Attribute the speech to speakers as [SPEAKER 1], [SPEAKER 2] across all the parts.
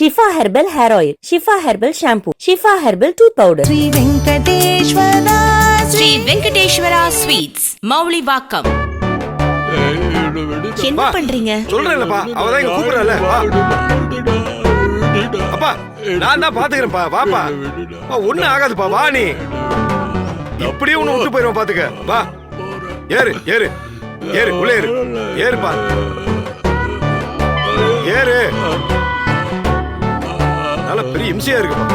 [SPEAKER 1] Shifa herbal hair oil, Shifa herbal shampoo, Shifa herbal tooth powder.
[SPEAKER 2] Sri Venkateswara sweets, Moulivakkam. என்ன பண்றீங்க?
[SPEAKER 3] சொல்றேன்லப்பா, அவதான் இங்க கூப்பிடறல. அப்பா நான் தான் பாத்துக்கிறேன்ப்பா, வாப்பா. ஒண்ணு ஆகாதுப்பா, வா. நீ இப்படியே உன்னை விட்டு போயிருவோம், பாத்துக்க. வா, ஏறு ஏறு ஏறு, உள்ள ஏறு, ஏறுப்பா, ஏறு. நல்ல பெரிய இம்சையா இருக்குப்பா.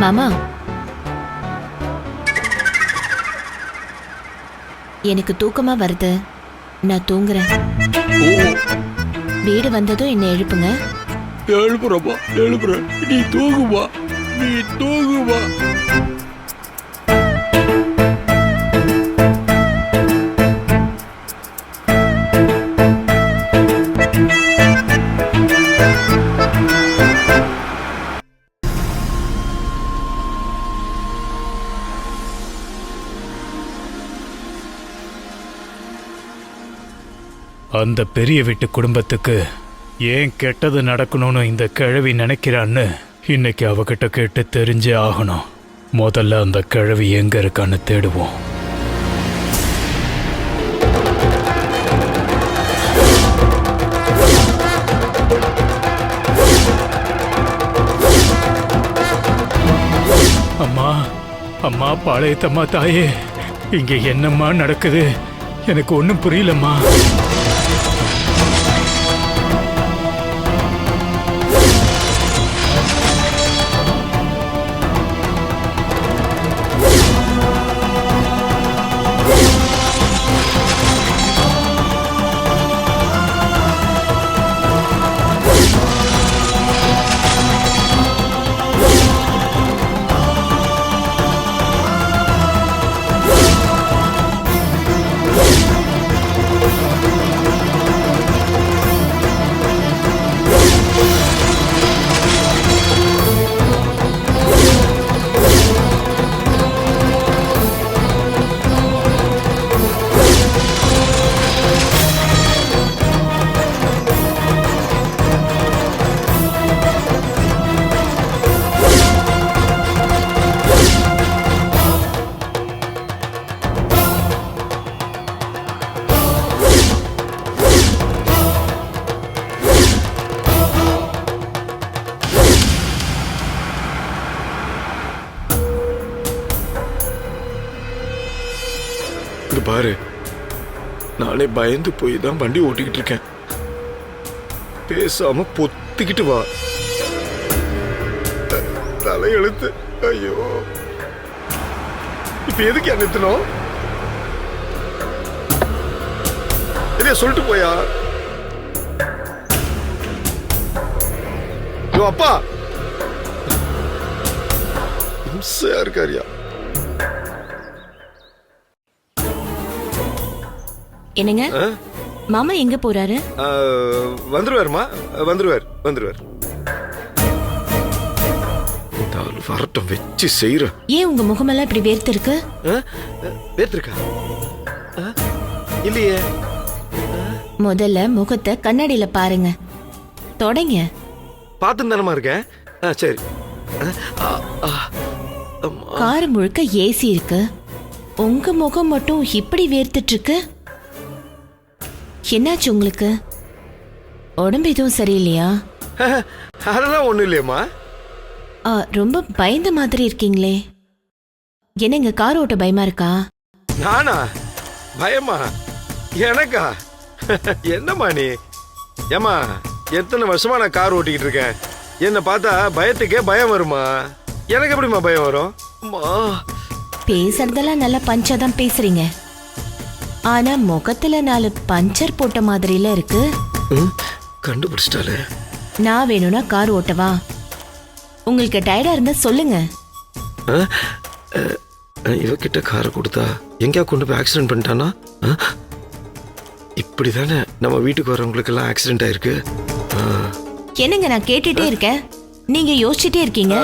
[SPEAKER 2] மாமா, எனக்கு தூக்கமா வருது, நான் தூங்குறேன். வீடு வந்ததும் என்ன எழுப்புங்க.
[SPEAKER 4] எழுப்புறப்பா, எழுப்புற. நீ தூங்குமா, நீ தூங்குமா.
[SPEAKER 5] அந்த பெரிய வீட்டு குடும்பத்துக்கு ஏன் கெட்டது நடக்கணும்னு இந்த கிழவி நினைக்கிறான்னு இன்னைக்கு அவகிட்ட கேட்டு தெரிஞ்சே ஆகணும். முதல்ல அந்த கிழவி எங்க இருக்கான்னு தேடுவோம். அம்மா, அம்மா, பாளையத்தம்மா தாயே, இங்க என்னம்மா நடக்குது? எனக்கு ஒன்றும் புரியலம்மா.
[SPEAKER 3] பாரு, நானே பயந்து போய் தான் வண்டி ஓட்டிக்கிட்டு இருக்கேன். பேசாம பொத்திக்கிட்டு வா. தலையெழுத்து. ஐயோ, இப்ப எதுக்கு நிறுத்தணும்? இதைய சொல்லிட்டு போயா. அப்பா இம்சையா இருக்காரியா.
[SPEAKER 2] என்னங்க, மாமா எங்க போறாரு?
[SPEAKER 3] வந்துருவாருமா, வந்துருவார் வந்துருவார். வரட்டும், வச்சு செய்யற.
[SPEAKER 2] ஏன் உங்க முகமெல்லாம் இப்படி வேர்த்து இருக்கு?
[SPEAKER 3] வேர்த்திருக்கா? இல்லையே.
[SPEAKER 2] முதல்ல முகத்தை கண்ணாடியில பாருங்க. தொடங்க.
[SPEAKER 3] பார்த்து தானமா இருக்கேன். சரி.
[SPEAKER 2] கார் முழுக்க ஏசி இருக்கு, உங்க முகம் மட்டும் இப்படி வேர்த்துட்டு இருக்கு. என்னாச்சு உங்களுக்கு? உடம்பு எதுவும் சரியில்லையா?
[SPEAKER 3] அதெல்லாம் ஒண்ணும் இல்லையம்மா.
[SPEAKER 2] ரொம்ப பயந்த மாதிரி இருக்கீங்களே. என்னங்க, கார் ஓட்ட பயமா இருக்கா?
[SPEAKER 3] நானா? பயமா? எனக்கா? என்னம்மா நீ? ஏமா, எத்தனை வருஷமா நான் கார் ஓட்டிக்கிட்டு இருக்கேன். என்ன பார்த்தா பயத்துக்கே பயம் வருமா? எனக்கு எப்படிமா பயம் வரும்?
[SPEAKER 2] பேசுறதெல்லாம் நல்லா பஞ்சாதான் பேசுறீங்க, ஆனா முகத்துல 4 பஞ்சர் போட்ட மாதிரில இருக்கு.
[SPEAKER 3] கண்டுபிடிச்சிட்டாலே.
[SPEAKER 2] நான் வேணும்னா கார் ஓட்டவா? உங்களுக்கு டயர்டா இருந்தா சொல்லுங்க.
[SPEAKER 3] இவகிட்ட காரை கொடுத்தா எங்கேயா கொண்டு போய் ஆக்சிடென்ட் பண்ணிட்டானா? இப்படி தானே நம்ம வீட்டுக்கு வரவங்களுக்கெல்லாம் ஆக்சிடென்ட் ஆயிருக்கு.
[SPEAKER 2] என்னங்க நான் கேட்டுட்டே இருக்கேன், நீங்க யோசிச்சுட்டே இருக்கீங்க.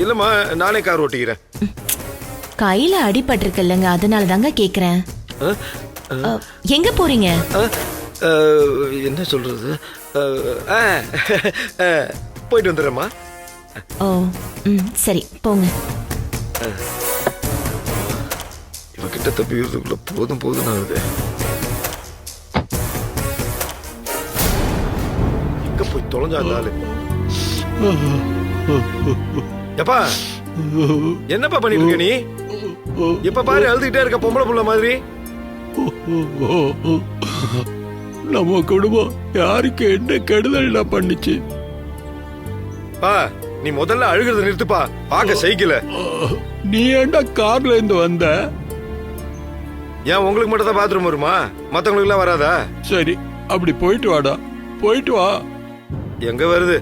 [SPEAKER 3] இல்லம்மா, நானே கார் ஓட்டிக்கிறேன்.
[SPEAKER 2] கையில அடிபட்டிருக்குல்லங்க, அதனால தாங்க கேக்குறேன். எங்க போறீங்க?
[SPEAKER 3] என்ன சொல்றது, போயிட்டு வந்துடுறேம்மா.
[SPEAKER 2] ஓ சரி போங்க.
[SPEAKER 3] இவகிட்ட தப்பிக்கிறதுக்குள்ள போதும் போதும் ஆகுது. எங்க போய் தொலைஞ்சாலும் எப்பா என்னப்பா பண்ணிட்டு இருக்க நீ? இப்ப பாரு அழுதுகிட்டே இருக்க பொம்பளை புள்ள மாதிரி.
[SPEAKER 4] நம்ம குடும்பம் யாருக்கு என்ன கெடுதல் பண்ணுச்சு?
[SPEAKER 3] பா நீ முதல்ல அழுகிறத நிறுத்துப்பா, பாக்க சைக்கிள.
[SPEAKER 4] நீ ஏன்டா கார்ல இருந்து வந்த?
[SPEAKER 3] ஏன் உங்களுக்கு மட்டும் தான் பாத்ரூம் வருமா, மத்தவங்களுக்கு எல்லாம் வராதா?
[SPEAKER 4] சரி அப்படி போயிட்டு வாடா, போயிட்டு வா.
[SPEAKER 3] எங்க வருது,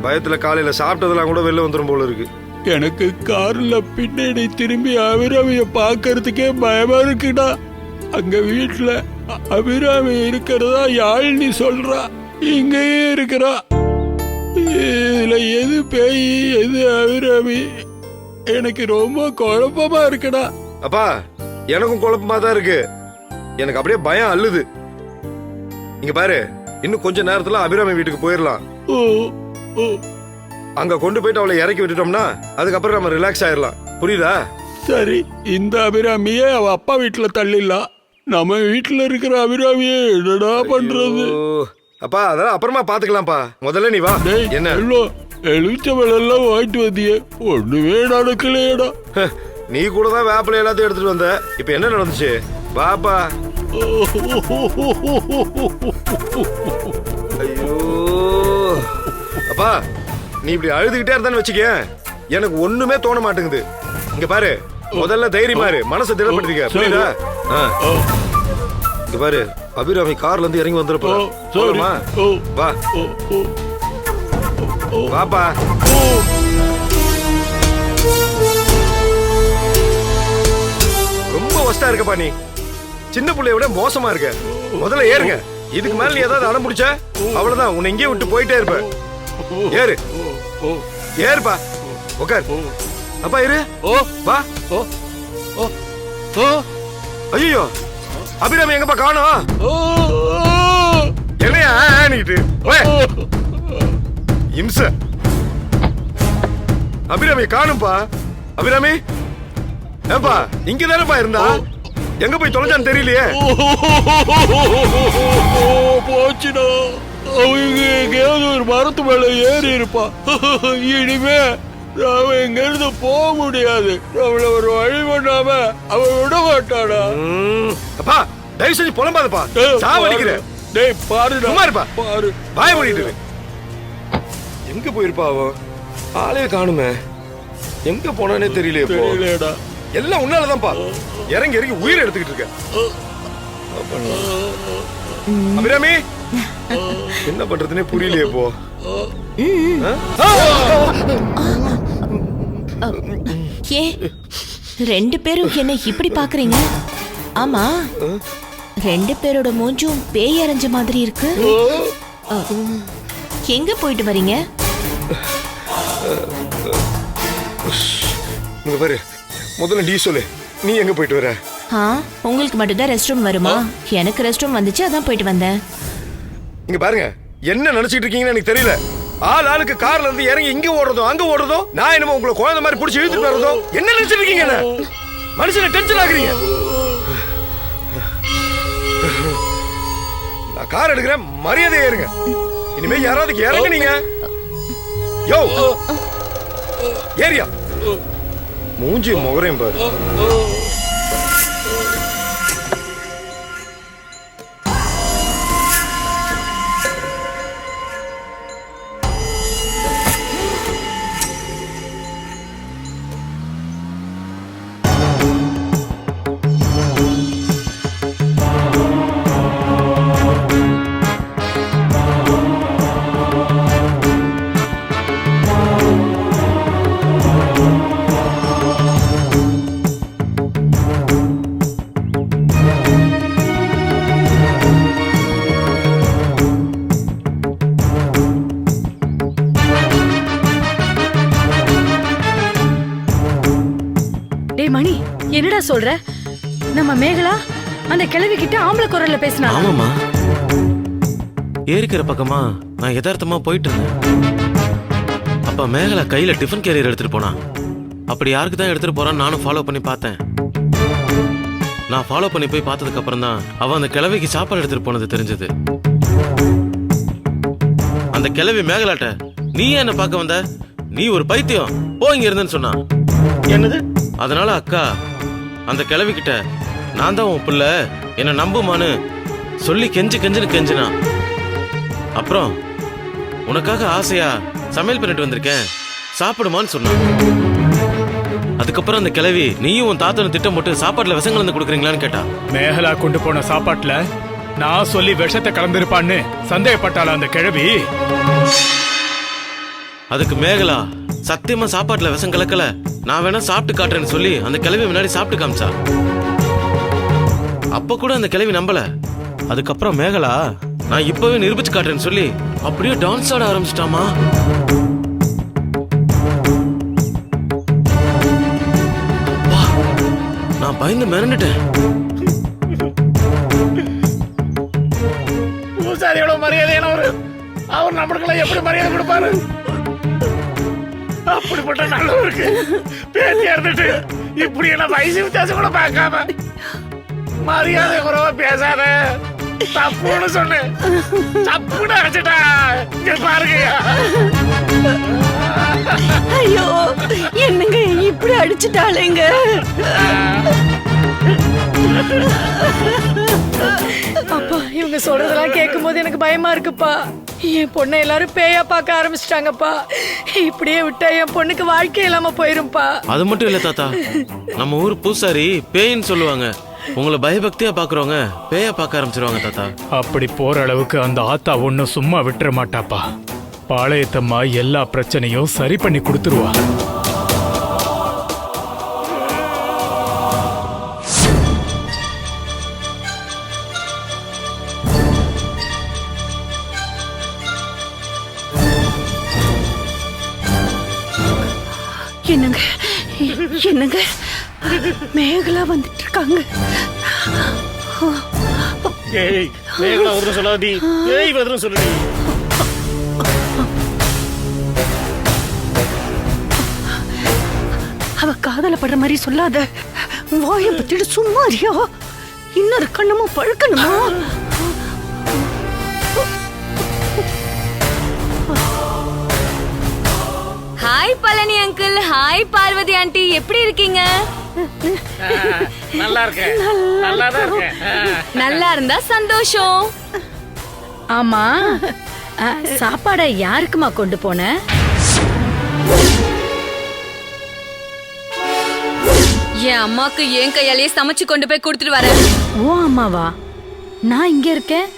[SPEAKER 3] பயத்துல காலையில சாப்பிட்டதெல்லாம் கூட வெளில வந்துரும் போல இருக்கு.
[SPEAKER 4] எனக்கு கார்ல பின்னாடி திரும்பி அபிராமிய பாக்குறதுக்கே பயமா இருக்குடா. அங்க வீட்டுல அபிராமி இருக்கிறதா யாழினி சொல்றா, இங்கேயே இருக்கிறா. இதுல எது பேய் எது அபிராமி எனக்கு ரொம்ப குழப்பமா இருக்குடா.
[SPEAKER 3] அப்பா எனக்கும் குழப்பமா தான் இருக்கு, எனக்கு அப்படியே பயம் அள்ளுது. இங்க பாரு, இன்னும் கொஞ்ச நேரத்துல அபிராமி வீட்டுக்கு போயிடலாம். அங்க கொண்டு போயிட்டு அவளை இறக்கி விட்டுட்டோம்னா அதுக்கப்புறம் நம்ம ரிலாக்ஸ் ஆயிடலாம், புரியுதா?
[SPEAKER 4] சரி, இந்த அபிராமியே அவ அப்பா வீட்டுல தள்ளிடலாம். நம்ம வீட்டுல இருக்கிற அபிராமியே என்னடா பண்றது?
[SPEAKER 3] அப்பா அதெல்லாம் அப்புறமா பாத்துக்கலாம்ப்பா, முதல்ல நீ வா. என்ன
[SPEAKER 4] எலுச்சவளெல்லாம் வாங்கிட்டு வந்தியே, ஒண்ணுமே நடக்கலையடா.
[SPEAKER 3] நீ கூட தான் வேப்பில எல்லாத்தையும் எடுத்துட்டு வந்த, இப்ப என்ன நடந்துச்சு? வாப்பா. ஐயோ அப்பா, நீ இப்படி அழுதுகிட்டே இருந்தான்னு வச்சுக்க, எனக்கு ஒண்ணுமே தோண மாட்டேங்குது. இங்க பாரு, முதல்ல தைரியமா இரு, மனசை திடப்படுத்திக்க, புரியுதா? இங்க பாரு, அபிராமி கார்ல இருந்து இறங்கி வந்துருப்பா. வா வாப்பா. ரொம்ப வஸ்டா இருக்கப்பா, நீ சின்ன பிள்ளைய விட மோசமா இருக்க. முதல்ல ஏறுங்க, இதுக்கு மேல நீ ஏதாவது அடம் பிடிச்ச அவ்வளவுதான், உன்னை எங்கேயும் விட்டு போயிட்டே இருப்ப. ஏறு ஏறுப்பா, உட்கார். அப்பா இரு, வா. ஐயோ அபிராமி எங்கப்பா காணோம்? என்னையா இம்ச, அபிராமி காணும்பா. அபிராமி ஏப்பா இங்க தானப்பா இருந்தா, எங்க போய் தொலைஞ்சான்னு தெரியலையே.
[SPEAKER 4] போச்சுடா, அவங்க எங்கேயாவது ஒரு மரத்து மேல ஏறி இருப்பா. இனிமே நாம எங்க இருந்து போக முடியாது, நம்மள ஒரு வழி பண்ணாம அவன் விட மாட்டாடா.
[SPEAKER 3] அப்பா தயவு செஞ்சு புலம்பாதப்பா, சாவடிக்கிறேன்.
[SPEAKER 4] டேய் பாருடா,
[SPEAKER 3] சும்மா இருப்பா,
[SPEAKER 4] பாரு.
[SPEAKER 3] வாய மூடிட்டு. எங்க போயிருப்பா அவ? ஆளே காணுமே, எங்க போனானே தெரியலையேடா. எல்லாம் உன்னாலதான்ப்பா, இறங்கி இறங்கி உயிரை எடுத்துக்கிட்டு இருக்க. அபிராமி என்ன பண்றதுன்னே புரியலையே. போ.
[SPEAKER 2] ஏ ரெண்டு பேரும் என்ன இப்படி பாக்குறீங்க? ஆமா, ரெண்டு பேரோட மூஞ்சும் பேய் அரைஞ்ச மாதிரி இருக்கு. எங்க போயிட்டு வரீங்க?
[SPEAKER 3] இங்க பாரு, முதல்ல நீ சொல்லு, நீ எங்க போயிட்டு வர?
[SPEAKER 2] உங்களுக்கு மட்டும் தான் ரெஸ்ட் ரூம் வருமா? எனக்கு ரெஸ்ட் ரூம் வந்துச்சு, அதான் போயிட்டு வந்தேன்.
[SPEAKER 3] இங்க பாருங்க, என்ன நினைச்சிட்டு இருக்கீங்கன்னு எனக்கு தெரியல. ஆள் ஆளுக்கு கார்ல இருந்து இறங்கி இங்க ஓடுறதும் அங்க ஓடுறதும், நான் என்னமோ உங்களை குழந்தை மாதிரி பிடிச்சி இழுத்துட்டு வர்றதும், என்ன நினைச்சிட்டு இருக்கீங்க? மனுஷனை டென்ஷன் ஆகுறீங்க. நான் கார் எடுக்கிறேன், மரியாதை ஏறுங்க. இனிமே யாராவது இறங்க நீங்க. யோ ஏரியா மூஞ்சி முகரையும் பாரு.
[SPEAKER 6] டேய் மணி, என்னடா சொல்ற? நம்ம மேகலா அந்த கிழவி கிட்ட ஆம்பளை குரல்ல பேசினா?
[SPEAKER 7] ஆமாமா, ஏரிக்கிற பக்கமா நான் யதார்த்தமா போயிட்டு இருந்தேன். அப்ப மேகலா கையில டிஃபன் கேரியர் எடுத்துட்டு போனா. அப்படி யாருக்கு தான் எடுத்துட்டு போறான்னு நானும் ஃபாலோ பண்ணி பார்த்தேன். நான் ஃபாலோ பண்ணி போய் பார்த்ததுக்கு அப்புறம் தான் அவ அந்த கிழவிக்கு சாப்பாடு எடுத்துட்டு போனது தெரிஞ்சது. அந்த கிழவி மேகலாட்ட, நீ ஏன் என்ன பார்க்க வந்த? நீ ஒரு பைத்தியம், போ இங்க இருந்தேன்னு சொன்னா.
[SPEAKER 8] என்னது?
[SPEAKER 7] அதனால அக்கா அந்த கிழவி கிட்ட, நான் தான் உன் பிள்ளை, என்ன நம்புமான்னு சொல்லி கெஞ்சுன்னு கெஞ்சினா. அப்புறம் உனக்காக ஆசையா சமையல் பண்ணிட்டு வந்திருக்கேன், சாப்பிடுமான்னு சொன்னான். அதுக்கப்புறம் அந்த கிழவி, நீயும் உன் தாத்தனும் திட்டம் போட்டு சாப்பாட்டுல விஷம் கலந்து கொடுக்குறீங்களான்னு கேட்டா.
[SPEAKER 5] மேகலா கொண்டு போன சாப்பாட்டுல நான் சொல்லி விஷத்தை கலந்திருப்பான்னு சந்தேகப்பட்டாளா அந்த கிழவி?
[SPEAKER 7] அதுக்கு மேகலா, சத்தியமா சாப்பாட்டுல விஷம் கலக்கல, நான் வேணா சாப்பிட்டு காட்டுறேன்னு சொல்லி அந்த கிழவி முன்னாடி சாப்பிட்டு காமிச்சா. அப்ப கூட அந்த கிழவி நம்பல. அதுக்கப்புறம் மேகலா, நான் இப்பவே நிரூபிச்சு காட்டுறேன்னு சொல்லி அப்படியே டான்ஸ் ஆட ஆரம்பிச்சிட்டாமா. நான் பயந்து மிரண்டுட்டேன்.
[SPEAKER 8] பூசாரி எவ்வளவு மரியாதையானவர், அவர் நம்மளுக்கெல்லாம் எப்படி மரியாதை கொடுப்பாரு? அப்படிப்பட்ட நல்லவருக்கு பேத்தியா இருந்துட்டு இப்படி எல்லாம் வயசு வித்தியாசம் கூட பார்க்காம மரியாதை குறைவா பேசாத, தப்புன்னு சொன்னேன், தப்புன்னு அடிச்சுட்டா. இங்க பாருங்க.
[SPEAKER 6] ஐயோ, என்னங்க இப்படி அடிச்சுட்டாளேங்க. அப்பா, இவங்க சொல்றதெல்லாம் கேட்கும் போது எனக்கு பயமா இருக்குப்பா. என் பொண்ணை எல்லாரும் பேயா பார்க்க ஆரம்பிச்சிட்டாங்கப்பா. இப்படியே விட்டா என் பொண்ணுக்கு வாழ்க்கை இல்லாம போயிரும்பா.
[SPEAKER 7] அது மட்டும் இல்ல தாத்தா, நம்ம ஊர் பூசாரி பேயின்னு சொல்லுவாங்க. உங்களை பயபக்தியா பாக்குறவங்க பேயா பார்க்க ஆரம்பிச்சிருவாங்க தாத்தா.
[SPEAKER 5] அப்படி போற அளவுக்கு அந்த ஆத்தா ஒன்னும் சும்மா விட்டுற மாட்டாப்பா. பாளையத்தம்மா எல்லா பிரச்சனையும் சரி பண்ணி கொடுத்துருவா.
[SPEAKER 6] என்னங்க என்னங்க, மேகலா வந்துட்டு இருக்காங்க.
[SPEAKER 8] ஏய், மேகலா வருதுன்னு சொல்லாதி. ஏய், வருதுன்னு சொல்லுடி.
[SPEAKER 6] அவ காதலப்படுற மாதிரி சொல்லாத. வாயை பத்திட்டு சும்மா அறியா, இன்னொரு கண்ணமும் பழுக்கணுமா?
[SPEAKER 9] Hi Palani uncle, hi Parvathi aunty, எப்படி இருக்கீங்க?
[SPEAKER 8] நல்லா இருக்கேன், நல்லா தான் இருக்கேன்.
[SPEAKER 9] நல்லா இருந்தா சந்தோஷம்.
[SPEAKER 6] ஆமா, சாப்பாட யாருக்குமா கொண்டு போன?
[SPEAKER 9] என் அம்மாக்கு என் கையாலேயே சமைச்சு கொண்டு போய் கொடுத்துட்டு வரேன்.
[SPEAKER 6] ஓ அம்மாவா? நான் இங்க இருக்கேன்,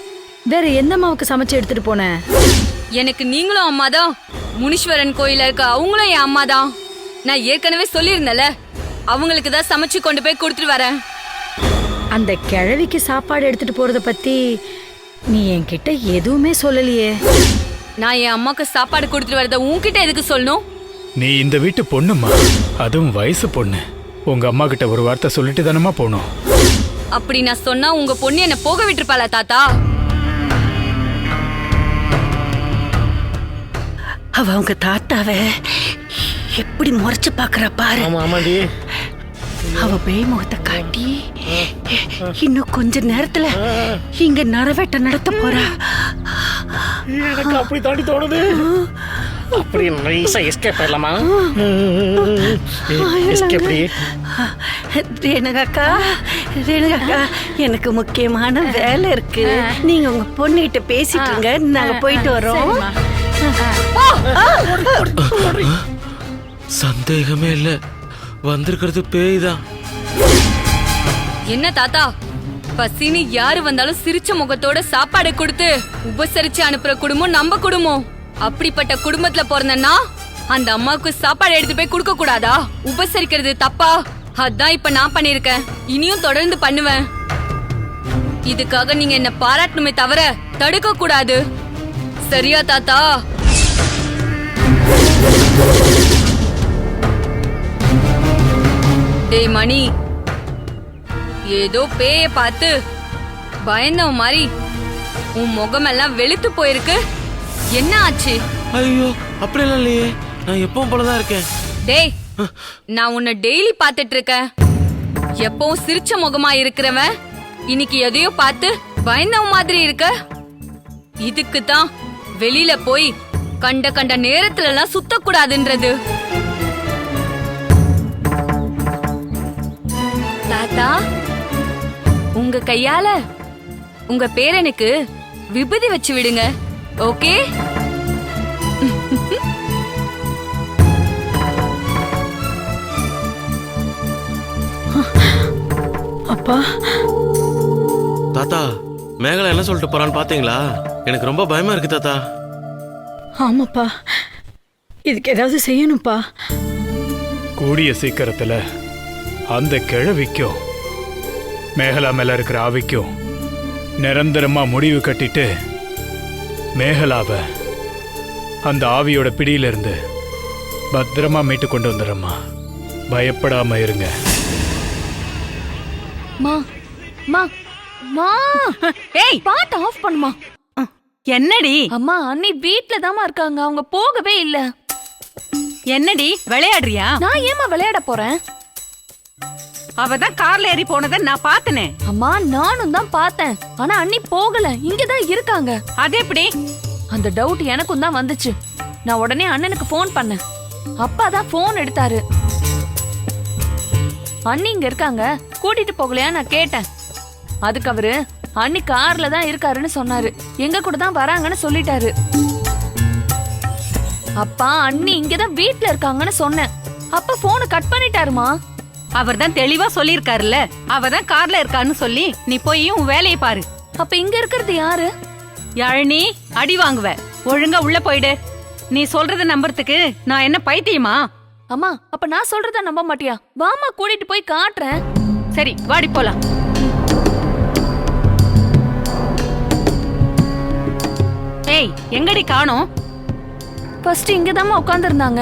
[SPEAKER 6] வேற எந்த அம்மாவுக்கு சமைச்சு எடுத்துட்டு போன?
[SPEAKER 9] எனக்கு நீங்களும் அம்மாதான், முனீஸ்வரன் கோயில இருக்க அவங்களும் என் அம்மாதான். நான் ஏற்கனவே சொல்லியிருந்தேன்ல, அவங்களுக்கு தான் சமைச்சு கொண்டு போய் கொடுத்துட்டு வரேன்.
[SPEAKER 6] அந்த கிழவிக்கு சாப்பாடு எடுத்துட்டு போறத பத்தி நீ என்கிட்ட எதுவுமே சொல்லலையே.
[SPEAKER 9] நான் என் அம்மாக்கு சாப்பாடு கொடுத்துட்டு வரத உன்கிட்ட எதுக்கு சொல்லணும்?
[SPEAKER 5] நீ இந்த வீட்டு பொண்ணுமா, அதுவும் வயசு பொண்ணு. உங்க அம்மா கிட்ட ஒரு வார்த்தை சொல்லிட்டு தானமா போனோம்.
[SPEAKER 9] அப்படி நான் சொன்னா உங்க பொண்ணு என்ன போக விட்டுருப்பாளா தாத்தா?
[SPEAKER 6] அவ அவங்க தாத்தாவ எப்படி முறைச்சு பாக்குறா பாரு.
[SPEAKER 8] ஆமா ஆமாடி.
[SPEAKER 6] அவ பேய் முகத்தை காட்டி இன்னும் கொஞ்ச நேரத்துல இங்க நரவேட்ட நடத்த போறா.
[SPEAKER 8] எனக்கு அப்படி தாண்டி தோணுது. அப்படி நைஸா எஸ்கேப் ஆயிடலாமா? எஸ்கேப்.
[SPEAKER 6] ரேணுகாக்கா, ரேணுகாக்கா, எனக்கு முக்கியமான வேலை இருக்கு. நீங்க உங்க பொண்ணுகிட்ட பேசிட்டு இருங்க, நாங்க போயிட்டு வரோம்.
[SPEAKER 7] சந்தேகமே இல்ல, வந்திருக்கிறது பேய் தான்.
[SPEAKER 9] என்ன தாத்தா, பசின்னு யாரு வந்தாலும் சிரிச்ச முகத்தோட சாப்பாடு கொடுத்து உபசரிச்சு அனுப்புற குடும்பம் நம்ம குடும்பம். அப்படிப்பட்ட குடும்பத்துல பிறந்தன்னா அந்த அம்மாவுக்கு சாப்பாடு எடுத்து போய் கொடுக்க கூடாதா? உபசரிக்கிறது தப்பா? அதான் இப்ப நான் பண்ணிருக்கேன், இனியும் தொடர்ந்து பண்ணுவேன். இதுக்காக நீங்க என்ன பாராட்டணுமே தவிர தடுக்க கூடாது. சரியா தாத்தா? டேய் மணி, ஏதோ பேய பார்த்து பயந்தவ மாதிரி உன் முகமெல்லாம் வெளுத்து போயிருக்கு. என்ன ஆச்சு?
[SPEAKER 7] ஐயோ அப்படியெல்லாம் இல்லையே, நான் எப்பவும் போலதான் இருக்கேன்.
[SPEAKER 9] டேய், நான் உன்னை டெய்லி பாத்துட்டு இருக்கேன். எப்பவும் சிரிச்ச முகமா இருக்கிறவன் இன்னைக்கு எதையோ பார்த்து பயந்தவ மாதிரி இருக்க. இதுக்கு தான் வெளியில போய் கண்ட கண்ட நேரத்துல எல்லாம் சுத்தக்கூடாதுன்றது. தாத்தா, உங்க கையால உங்க பேரனுக்கு விபூதி வச்சு விடுங்க. ஓகே?
[SPEAKER 6] அப்பா,
[SPEAKER 7] தாத்தா, மேகலா என்ன சொல்லிட்டு போறான்னு பாத்தீங்களா? எனக்கு ரொம்ப பயமா இருக்கு தாத்தா.
[SPEAKER 6] ஆமாப்பா, இதுக்கு ஏதாவது செய்யணும்ப்பா.
[SPEAKER 5] கூடிய சீக்கிரத்துல அந்த கிழவிக்கும் மேகலா மேல இருக்கிற ஆவிக்கும் நிரந்தரமா முடிவு கட்டிட்டு மேகலாவை அந்த ஆவியோட பிடியில இருந்து பத்திரமா மீட்டு கொண்டு வந்துடுறம்மா. பயப்படாம இருங்க.
[SPEAKER 9] மா மா மா, ஏய் பாட் ஆஃப் பண்ணுமா.
[SPEAKER 10] என்னடி
[SPEAKER 9] அம்மா, அண்ணி வீட்ல தாமா இருக்காங்க, அவங்க போகவே இல்ல.
[SPEAKER 10] என்னடி விளையாடுறியா?
[SPEAKER 9] நான் ஏமா விளையாட போறேன்?
[SPEAKER 10] அவதான் கார்ல ஏறி போனதை நான் பார்த்தனே.
[SPEAKER 9] அம்மா, நானும் தான் பார்த்தேன். ஆனா அண்ணி போகல, இங்கதான் இருக்காங்க.
[SPEAKER 10] அது எப்படி?
[SPEAKER 9] அந்த டவுட் எனக்கும் தான் வந்துச்சு. நான் உடனே அண்ணனுக்கு ஃபோன் பண்ணேன். அப்பா தான் ஃபோன் எடுத்தாரு. அண்ணி இங்க இருக்காங்க, கூட்டிட்டு போகலையா நான் கேட்டேன். அதுக்கு அவரு அண்ணி கார்ல தான் இருக்காருன்னு சொன்னாரு. எங்க கூட தான் வராங்கன்னு சொல்லிட்டாரு. அப்பா, அண்ணி இங்கதான் வீட்ல இருக்காங்கன்னு சொன்னேன். அப்ப போனை கட் பண்ணிட்டாருமா.
[SPEAKER 10] அவர் தான் தெளிவா சொல்லிருக்காருல்ல, அவதான் கார்ல இருக்கான்னு சொல்லி நீ போய் உன் வேலையை பாரு.
[SPEAKER 9] அப்ப இங்க இருக்கிறது யாரு?
[SPEAKER 10] யாழினி, அடி வாங்குவ. ஒழுங்கா உள்ள போயிடு. நீ சொல்றத நம்புறதுக்கு நான் என்ன பைத்தியமா?
[SPEAKER 9] அம்மா, அப்ப நான் சொல்றத நம்ப மாட்டியா? வாமா, கூட்டிட்டு போய் காட்டுறேன்.
[SPEAKER 10] சரி, வாடி போலாம். ஏய், எங்கடி காணோம்?
[SPEAKER 9] ஃபர்ஸ்ட் இங்கதாம்மா உட்கார்ந்துருந்தாங்க.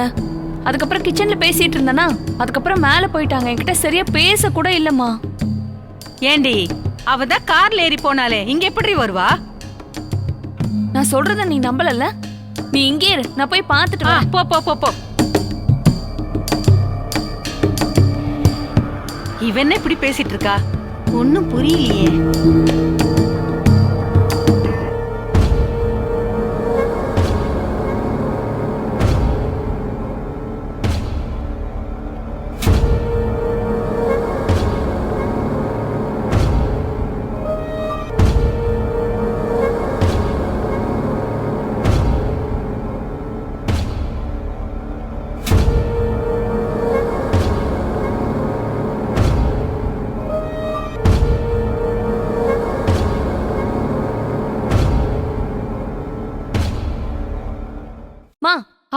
[SPEAKER 9] அதுக்கப்புறம் கிச்சன்ல பேசிட்டு இருந்தனா, அதுக்கப்புறம் மேல போயிட்டாங்க. என்கிட்ட சரியா பேச கூட இல்லம்மா.
[SPEAKER 10] ஏண்டி, அவதான் கார்ல ஏறி போனாலே இங்க எப்படி வருவா?
[SPEAKER 9] நான் சொல்றத நீ நம்பலல்ல? நீ இங்கே இரு, நான் போய் பார்த்துட்டு வரேன்.
[SPEAKER 10] போ போ போ போ. இவன் இப்படி பேசிட்டு இருக்கா? ஒன்னும் புரியலையே.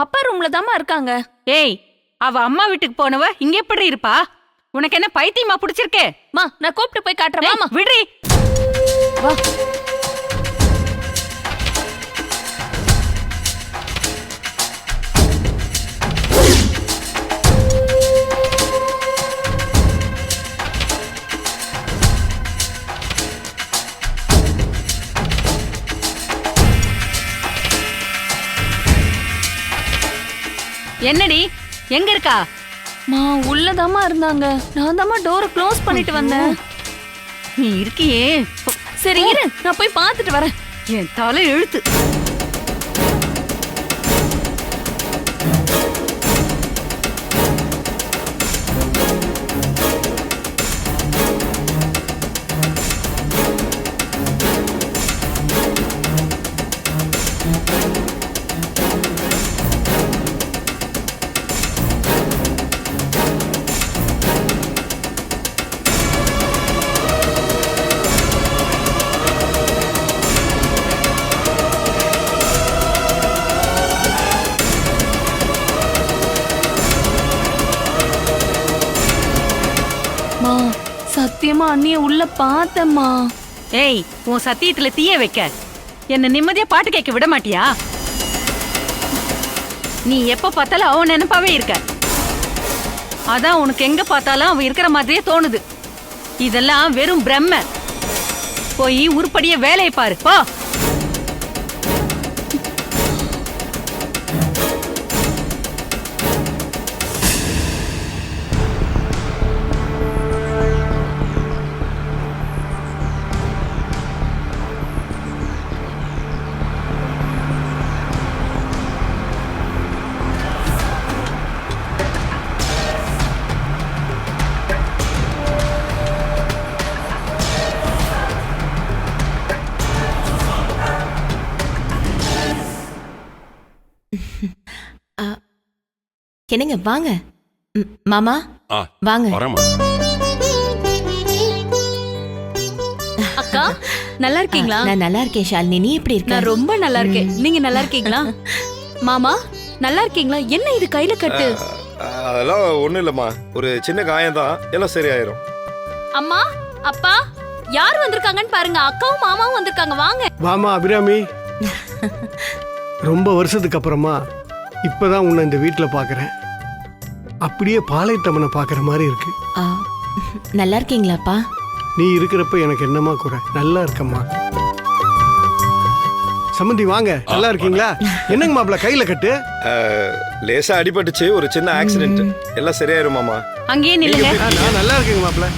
[SPEAKER 9] அப்பா ரூம்ல தாமா இருக்காங்க.
[SPEAKER 10] ஏய், அவ அம்மா வீட்டுக்கு போனவ இங்க எப்படி இருப்பா? உனக்கு என்ன பைத்தியமா பிடிச்சிருக்கே?
[SPEAKER 9] மா, நான் கூப்பிட்டு போய் காட்டுறேன். மாமா
[SPEAKER 10] விடுறி.
[SPEAKER 9] வா.
[SPEAKER 10] என்னடி, எங்க இருக்கா?
[SPEAKER 9] மா, உள்ளதாமா இருந்தாங்க. நான் தாமா டோரை க்ளோஸ் பண்ணிட்டு வந்தேன்.
[SPEAKER 10] நீ இருக்கியே.
[SPEAKER 9] சரி இரு, நான் போய் பார்த்துட்டு வரேன்.
[SPEAKER 10] என் தலை எழுத்து.
[SPEAKER 9] மா, சத்தியமா அண்ணிய உள்ள பார்த்தம்மா.
[SPEAKER 10] ஏய், உன் சத்தியத்துல தீய வைக்க என்ன நிம்மதியா பாட்டு கேட்க விட மாட்டியா? நீ எப்ப பார்த்தாலும் அவன் நினைப்பாவே இருக்க. அதான் உனக்கு எங்க பார்த்தாலும் அவ இருக்கிற மாதிரியே தோணுது. இதெல்லாம் வெறும் பிரம்ம. போய் உருப்படிய வேலையை பாரு போ.
[SPEAKER 2] என்னங்க வாங்க. மாமா வாங்க.
[SPEAKER 9] அக்கா நல்லா இருக்கீங்களா?
[SPEAKER 2] நான் நல்லா இருக்கேன் ஷாலினி, நீ எப்படி இருக்க?
[SPEAKER 9] நான் ரொம்ப நல்லா இருக்கேன். நீங்க நல்லா இருக்கீங்களா? மாமா நல்லா இருக்கீங்களா? என்ன இது கையில கட்டு?
[SPEAKER 3] அதெல்லாம் ஒண்ணும் இல்லம்மா, ஒரு சின்ன காயம் தான், எல்லாம் சரியாயிரும்.
[SPEAKER 9] அம்மா அப்பா யார் வந்திருக்காங்கன்னு பாருங்க. அக்காவும் மாமாவும் வந்திருக்காங்க. வாங்க.
[SPEAKER 11] வாமா அபிராமி. ரொம்ப வருஷத்துக்கு அப்புறமா இப்பதான் உன்னை இந்த வீட்டில் பார்க்குறேன். அப்படியே பாளையத்தம்மனை பார்க்குற மாதிரி இருக்கு.
[SPEAKER 2] நல்லா இருக்கீங்களாப்பா?
[SPEAKER 11] நீ இருக்கிறப்ப எனக்கு என்னமா குறை? நல்லா இருக்கம்மா. சம்மந்தி வாங்க, நல்லா இருக்கீங்களா? என்னங்க மாப்பிள்ள கையில கட்டு?
[SPEAKER 3] லேசா அடிபட்டுச்சு, ஒரு சின்ன ஆக்சிடென்ட், எல்லாம் சரியாயிரும் மாமா.
[SPEAKER 10] அங்கேயே நில்லுங்க.
[SPEAKER 11] நான் நல்லா இருக்கேங்க மாப்பிள்ள.